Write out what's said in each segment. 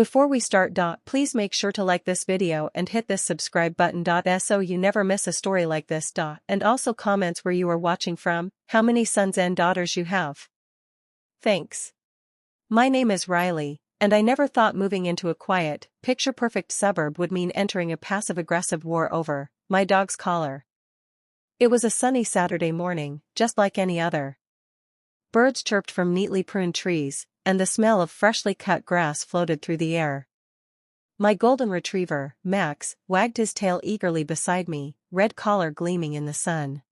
Before we start, please make sure to like this video and hit this subscribe button so you never miss a story like this. And also comments where you are watching from, how many sons and daughters you have. Thanks. My name is Riley, and I never thought moving into a quiet, picture-perfect suburb would mean entering a passive-aggressive war over my dog's collar. It was a sunny Saturday morning, just like any other. Birds chirped from neatly pruned trees, and the smell of freshly cut grass floated through the air. My golden retriever, Max, wagged his tail eagerly beside me, red collar gleaming in the sun.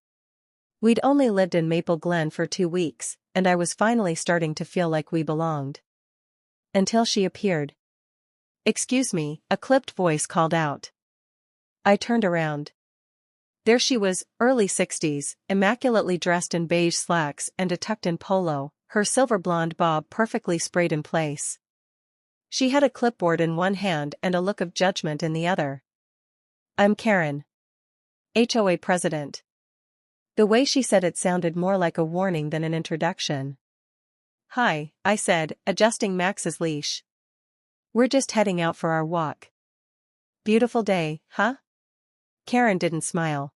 We'd only lived in Maple Glen for 2 weeks, and I was finally starting to feel like we belonged. Until she appeared. "Excuse me," a clipped voice called out. I turned around. There she was, early 60s, immaculately dressed in beige slacks and a tucked-in polo, her silver blonde bob perfectly sprayed in place. She had a clipboard in one hand and a look of judgment in the other. "I'm Karen, HOA president." The way she said it sounded more like a warning than an introduction. "Hi," I said, adjusting Max's leash. "We're just heading out for our walk." "Beautiful day, huh?" Karen didn't smile.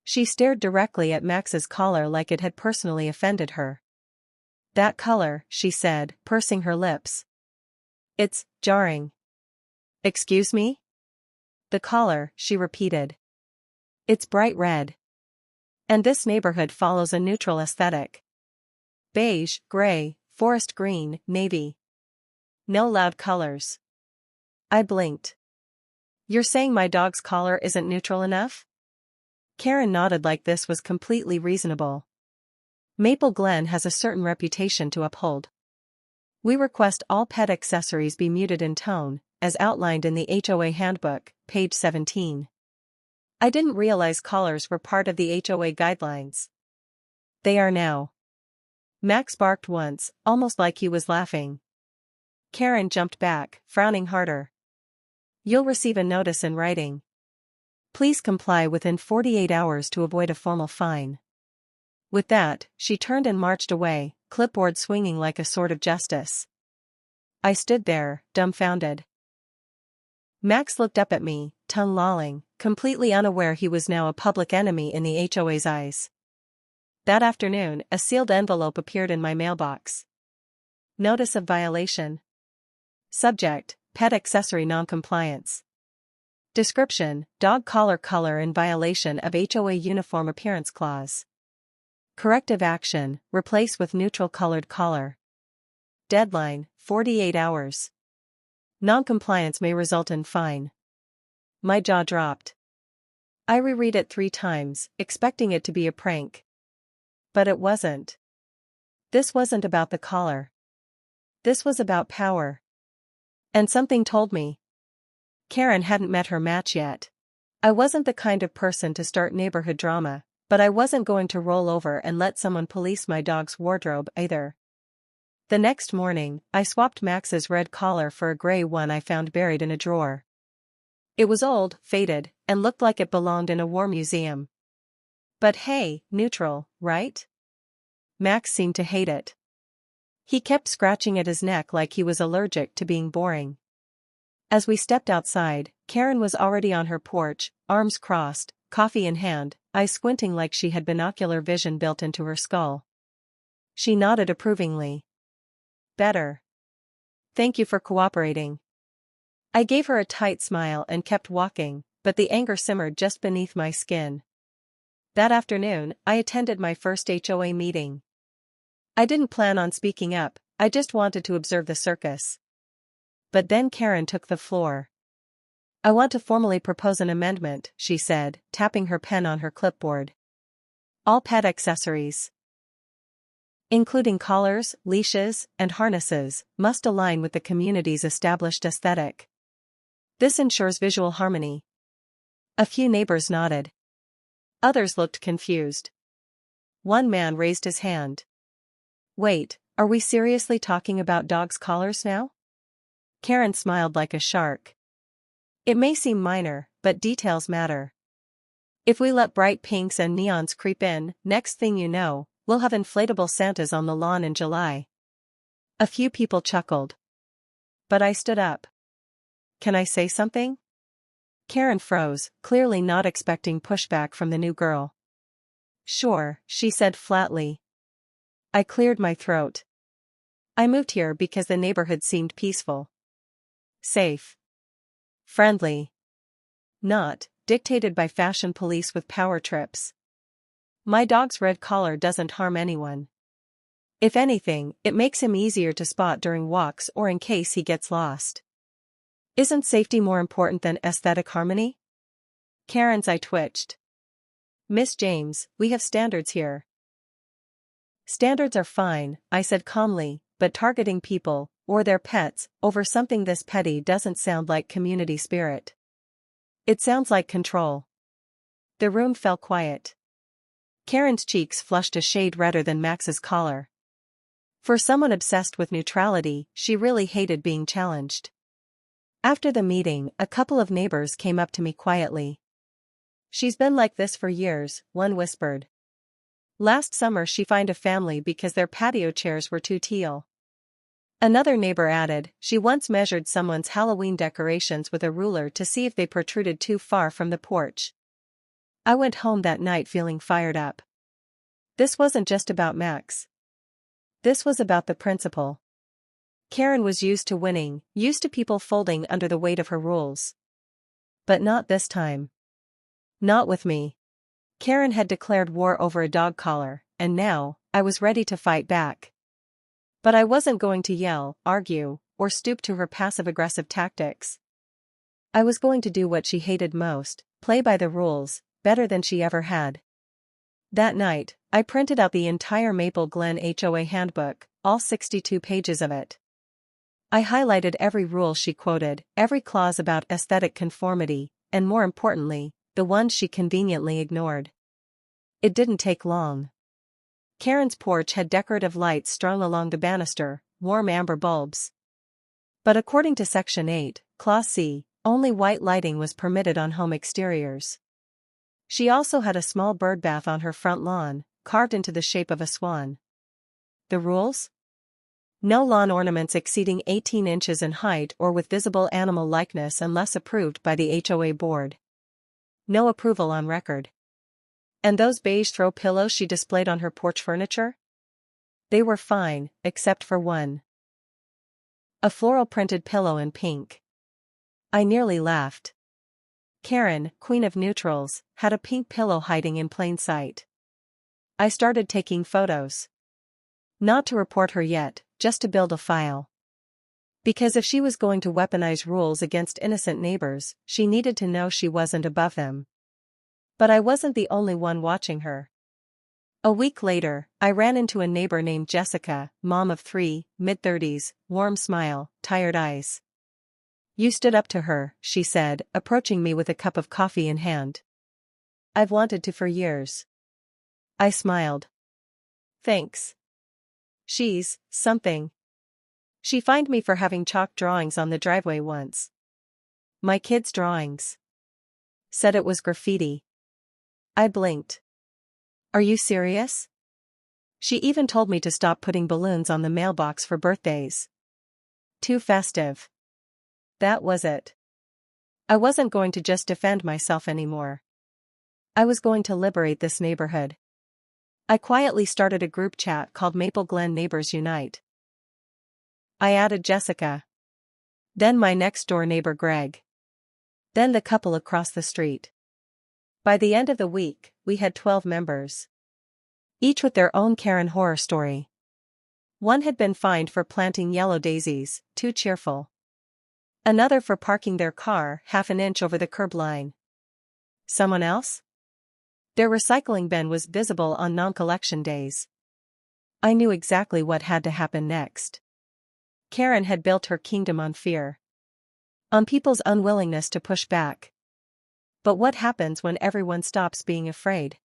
She stared directly at Max's collar like it had personally offended her. "That color," she said, pursing her lips. "It's jarring." "Excuse me?" "The collar," she repeated. "It's bright red. And this neighborhood follows a neutral aesthetic. Beige, gray, forest green, navy. No loud colors." I blinked. "You're saying my dog's collar isn't neutral enough?" Karen nodded like this was completely reasonable. Maple Glen has a certain reputation to uphold. We request all pet accessories be muted in tone, as outlined in the HOA Handbook, page 17. I didn't realize collars were part of the HOA guidelines. They are now. Max barked once, almost like he was laughing. Karen jumped back, frowning harder. "You'll receive a notice in writing. Please comply within 48 hours to avoid a formal fine." With that, she turned and marched away, clipboard swinging like a sword of justice. I stood there, dumbfounded. Max looked up at me, tongue lolling, completely unaware he was now a public enemy in the HOA's eyes. That afternoon, a sealed envelope appeared in my mailbox. Notice of violation. Subject: pet accessory noncompliance. Description: dog collar color in violation of HOA Uniform Appearance Clause. Corrective action: replace with neutral colored collar. Deadline: 48 hours. Noncompliance may result in fine. My jaw dropped. I reread it 3 times, expecting it to be a prank. But it wasn't. This wasn't about the collar. This was about power. And something told me Karen hadn't met her match yet. I wasn't the kind of person to start neighborhood drama, but I wasn't going to roll over and let someone police my dog's wardrobe either. The next morning, I swapped Max's red collar for a gray one I found buried in a drawer. It was old, faded, and looked like it belonged in a war museum. But hey, neutral, right? Max seemed to hate it. He kept scratching at his neck like he was allergic to being boring. As we stepped outside, Karen was already on her porch, arms crossed, coffee in hand, eyes squinting like she had binocular vision built into her skull. She nodded approvingly. "Better. Thank you for cooperating." I gave her a tight smile and kept walking, but the anger simmered just beneath my skin. That afternoon, I attended my first HOA meeting. I didn't plan on speaking up, I just wanted to observe the circus. But then Karen took the floor. "I want to formally propose an amendment," she said, tapping her pen on her clipboard. "All pet accessories, including collars, leashes, and harnesses, must align with the community's established aesthetic. This ensures visual harmony." A few neighbors nodded. Others looked confused. One man raised his hand. "Wait, are we seriously talking about dogs' collars now?" Karen smiled like a shark. "It may seem minor, but details matter. If we let bright pinks and neons creep in, next thing you know, we'll have inflatable Santas on the lawn in July." A few people chuckled. But I stood up. "Can I say something?" Karen froze, clearly not expecting pushback from the new girl. "Sure," she said flatly. I cleared my throat. I moved here because the neighborhood seemed peaceful. Safe. Friendly. Not dictated by fashion police with power trips. My dog's red collar doesn't harm anyone. If anything, it makes him easier to spot during walks or in case he gets lost. Isn't safety more important than aesthetic harmony? Karen's eye twitched. "Miss James, we have standards here." "Standards are fine," I said calmly, "but targeting people, or their pets, over something this petty doesn't sound like community spirit. It sounds like control." The room fell quiet. Karen's cheeks flushed a shade redder than Max's collar. For someone obsessed with neutrality, she really hated being challenged. After the meeting, a couple of neighbors came up to me quietly. "She's been like this for years," one whispered. "Last summer she fined a family because their patio chairs were too teal." Another neighbor added, "She once measured someone's Halloween decorations with a ruler to see if they protruded too far from the porch." I went home that night feeling fired up. This wasn't just about Max. This was about the principle. Karen was used to winning, used to people folding under the weight of her rules. But not this time. Not with me. Karen had declared war over a dog collar, and now, I was ready to fight back. But I wasn't going to yell, argue, or stoop to her passive-aggressive tactics. I was going to do what she hated most, play by the rules, better than she ever had. That night, I printed out the entire Maple Glen HOA handbook, all 62 pages of it. I highlighted every rule she quoted, every clause about aesthetic conformity, and more importantly, the ones she conveniently ignored. It didn't take long. Karen's porch had decorative lights strung along the banister, warm amber bulbs. But according to Section 8, Clause C, only white lighting was permitted on home exteriors. She also had a small bird bath on her front lawn, carved into the shape of a swan. The rules? No lawn ornaments exceeding 18 inches in height or with visible animal likeness unless approved by the HOA board. No approval on record. And those beige throw pillows she displayed on her porch furniture? They were fine, except for one. A floral printed pillow in pink. I nearly laughed. Karen, queen of neutrals, had a pink pillow hiding in plain sight. I started taking photos. Not to report her yet, just to build a file. Because if she was going to weaponize rules against innocent neighbors, she needed to know she wasn't above them. But I wasn't the only one watching her. A week later, I ran into a neighbor named Jessica, mom of 3, mid-30s, warm smile, tired eyes. "You stood up to her," she said, approaching me with a cup of coffee in hand. "I've wanted to for years." I smiled. "Thanks. She's something." She fined me for having chalk drawings on the driveway once. "My kid's drawings." Said it was graffiti. I blinked. "Are you serious?" She even told me to stop putting balloons on the mailbox for birthdays. Too festive. That was it. I wasn't going to just defend myself anymore. I was going to liberate this neighborhood. I quietly started a group chat called Maple Glen Neighbors Unite. I added Jessica. Then my next-door neighbor Greg. Then the couple across the street. By the end of the week, we had 12 members. Each with their own Karen horror story. One had been fined for planting yellow daisies, too cheerful. Another for parking their car half an inch over the curb line. Someone else? Their recycling bin was visible on non-collection days. I knew exactly what had to happen next. Karen had built her kingdom on fear. On people's unwillingness to push back. But what happens when everyone stops being afraid?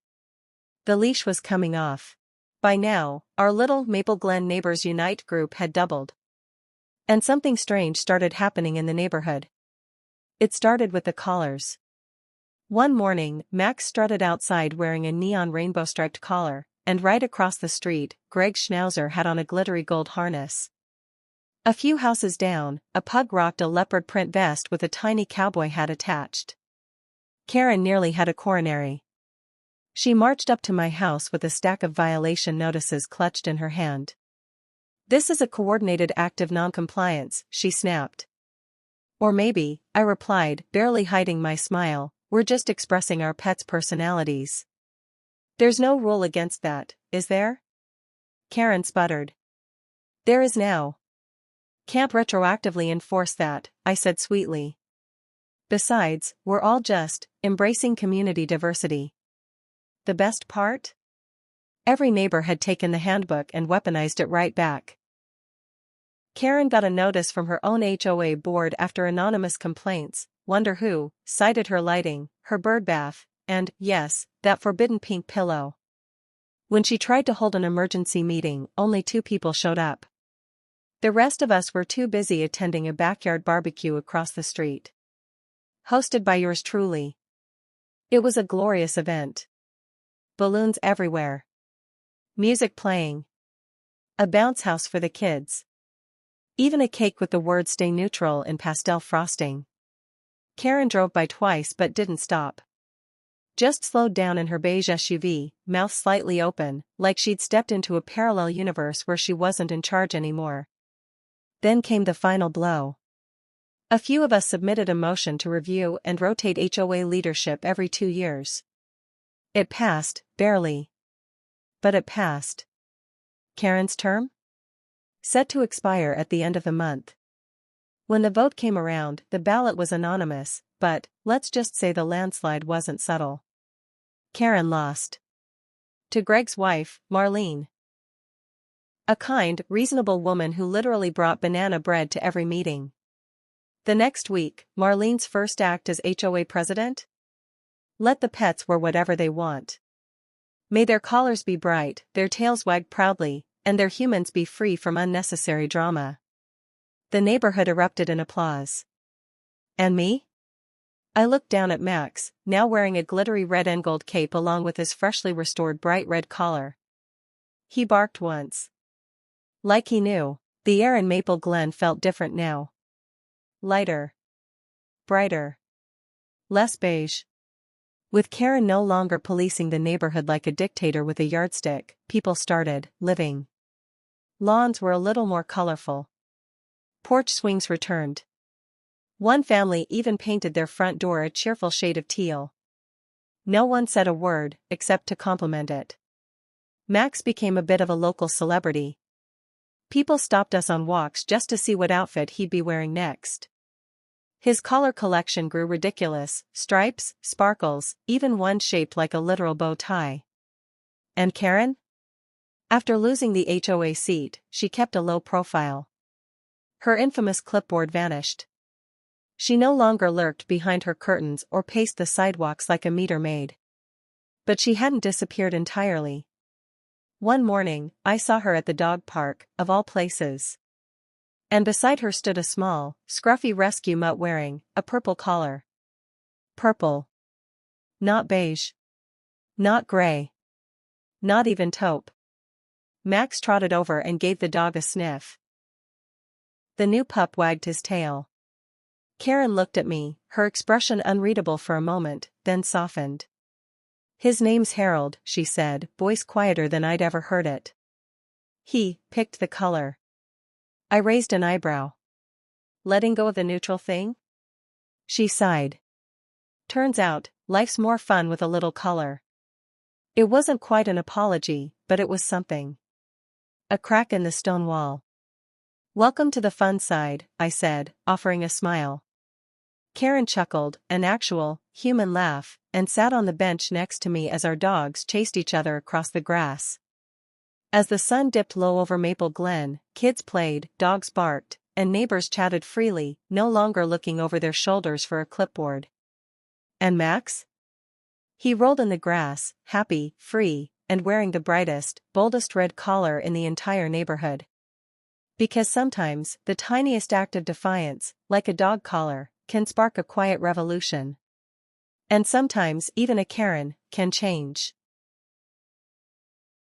The leash was coming off. By now, our little Maple Glen Neighbors Unite group had doubled. And something strange started happening in the neighborhood. It started with the collars. One morning, Max strutted outside wearing a neon rainbow-striped collar, and right across the street, Greg Schnauzer had on a glittery gold harness. A few houses down, a pug rocked a leopard print vest with a tiny cowboy hat attached. Karen nearly had a coronary. She marched up to my house with a stack of violation notices clutched in her hand. "This is a coordinated act of noncompliance," she snapped. "Or maybe," I replied, barely hiding my smile, "we're just expressing our pets' personalities." "There's no rule against that, is there?" Karen sputtered. "There is now. Can't retroactively enforce that," I said sweetly. "Besides, we're all just embracing community diversity." The best part? Every neighbor had taken the handbook and weaponized it right back. Karen got a notice from her own HOA board after anonymous complaints, wonder who, cited her lighting, her bird bath, and, yes, that forbidden pink pillow. When she tried to hold an emergency meeting, only 2 people showed up. The rest of us were too busy attending a backyard barbecue across the street. Hosted by yours truly. It was a glorious event. Balloons everywhere. Music playing. A bounce house for the kids. Even a cake with the word "Stay Neutral" in pastel frosting. Karen drove by twice but didn't stop. Just slowed down in her beige SUV, mouth slightly open, like she'd stepped into a parallel universe where she wasn't in charge anymore. Then came the final blow. A few of us submitted a motion to review and rotate HOA leadership every 2 years. It passed, barely. But it passed. Karen's term? Set to expire at the end of the month. When the vote came around, the ballot was anonymous, but, let's just say the landslide wasn't subtle. Karen lost. To Greg's wife, Marlene. A kind, reasonable woman who literally brought banana bread to every meeting. The next week, Marlene's first act as HOA president? Let the pets wear whatever they want. May their collars be bright, their tails wag proudly, and their humans be free from unnecessary drama. The neighborhood erupted in applause. And me? I looked down at Max, now wearing a glittery red and gold cape along with his freshly restored bright red collar. He barked once. Like he knew, the air in Maple Glen felt different now. Lighter. Brighter. Less beige. With Karen no longer policing the neighborhood like a dictator with a yardstick, people started living. Lawns were a little more colorful. Porch swings returned. One family even painted their front door a cheerful shade of teal. No one said a word, except to compliment it. Max became a bit of a local celebrity. People stopped us on walks just to see what outfit he'd be wearing next. His collar collection grew ridiculous, stripes, sparkles, even one shaped like a literal bow tie. And Karen? After losing the HOA seat, she kept a low profile. Her infamous clipboard vanished. She no longer lurked behind her curtains or paced the sidewalks like a meter maid. But she hadn't disappeared entirely. One morning, I saw her at the dog park, of all places. And beside her stood a small, scruffy rescue mutt wearing a purple collar. Purple. Not beige. Not gray. Not even taupe. Max trotted over and gave the dog a sniff. The new pup wagged his tail. Karen looked at me, her expression unreadable for a moment, then softened. "His name's Harold," she said, voice quieter than I'd ever heard it. "He picked the color." I raised an eyebrow. "Letting go of the neutral thing?" She sighed. "Turns out, life's more fun with a little color." It wasn't quite an apology, but it was something. A crack in the stone wall. "Welcome to the fun side," I said, offering a smile. Karen chuckled, an actual, human laugh, and sat on the bench next to me as our dogs chased each other across the grass. As the sun dipped low over Maple Glen, kids played, dogs barked, and neighbors chatted freely, no longer looking over their shoulders for a clipboard. And Max? He rolled in the grass, happy, free, and wearing the brightest, boldest red collar in the entire neighborhood. Because sometimes, the tiniest act of defiance, like a dog collar, can spark a quiet revolution. And sometimes even a Karen can change.